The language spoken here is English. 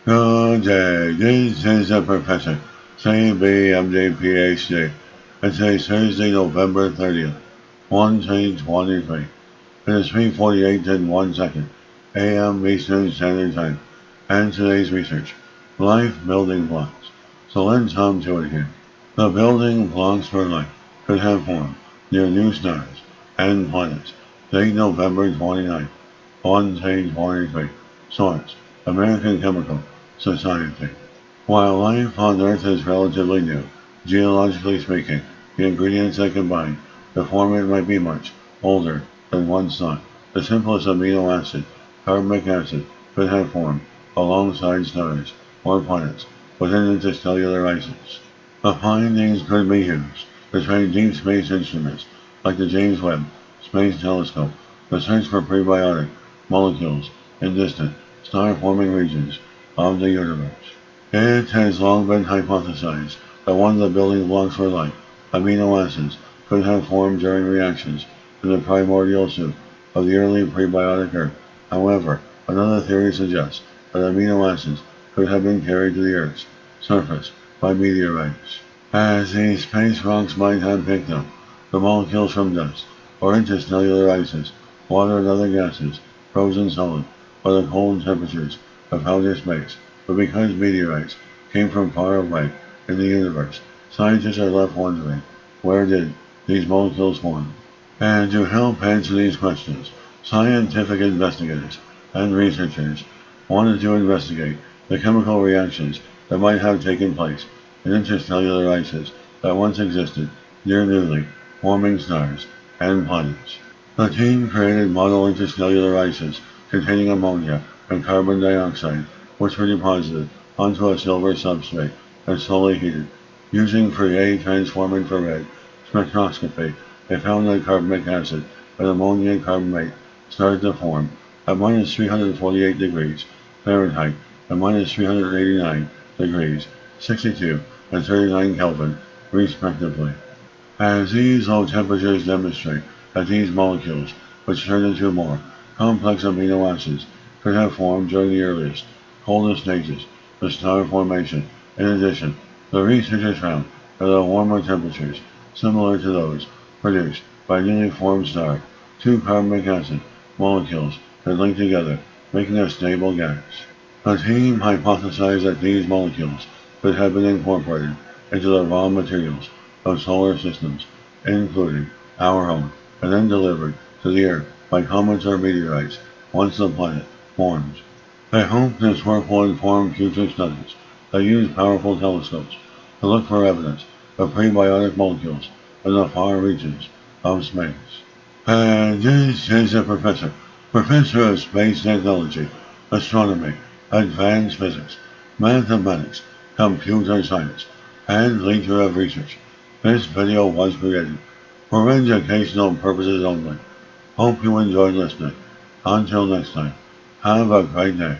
Good day. This is the Professor, CBMD PhD. It's Thursday, November 30th, 2023. It is 3:48 and 1 second a.m. Eastern Standard Time. And today's research, life building blocks. So let's hum to it here. The building blocks for life could have formed near new stars and planets. Date November 29th, 2023. Source, American Chemical Society. While life on Earth is relatively new, geologically speaking, the ingredients that combine to form it might be much older than once thought. The simplest amino acid, carbonic acid, could have formed alongside stars or planets within interstellar ices. The findings could be used to train deep space instruments like the James Webb Space Telescope to search for prebiotic molecules in distant, star-forming regions of the universe. It has long been hypothesized that one of the building blocks for life, amino acids, could have formed during reactions in the primordial soup of the early prebiotic Earth. However, another theory suggests that amino acids could have been carried to the Earth's surface by meteorites, as these space rocks might have picked up the molecules from dust or interstellar ices, water and other gases, frozen solid, or the cold temperatures of outer space. But because meteorites came from far away in the universe, scientists are left wondering, where did these molecules form? And to help answer these questions, scientific investigators and researchers wanted to investigate the chemical reactions that might have taken place in interstellar ices that once existed near newly forming stars and planets. The team created model interstellar ices containing ammonia and carbon dioxide, which were deposited onto a silver substrate and slowly heated. Using Fourier transform infrared spectroscopy, they found that carbonic acid and ammonia carbonate started to form at minus 348 degrees Fahrenheit and minus 389 degrees 62 and 39 Kelvin, respectively. As these low temperatures demonstrate that these molecules, which turn into more complex amino acids, could have formed during the earliest, coldest stages of star formation. In addition, the researchers found that at warmer temperatures, similar to those produced by a newly formed star, two carbonic acid molecules could link together, making a stable gas. The team hypothesized that these molecules could have been incorporated into the raw materials of solar systems, including our own, and then delivered to the Earth by comets or meteorites once the planet forms. They hope this work will inform future studies that use powerful telescopes to look for evidence of prebiotic molecules in the far reaches of space. And this is the Professor of Space Technology, Astronomy, Advanced Physics, Mathematics, Computer Science, and Leader of Research. This video was created for educational purposes only. Hope you enjoyed listening. Until next time, have a great day.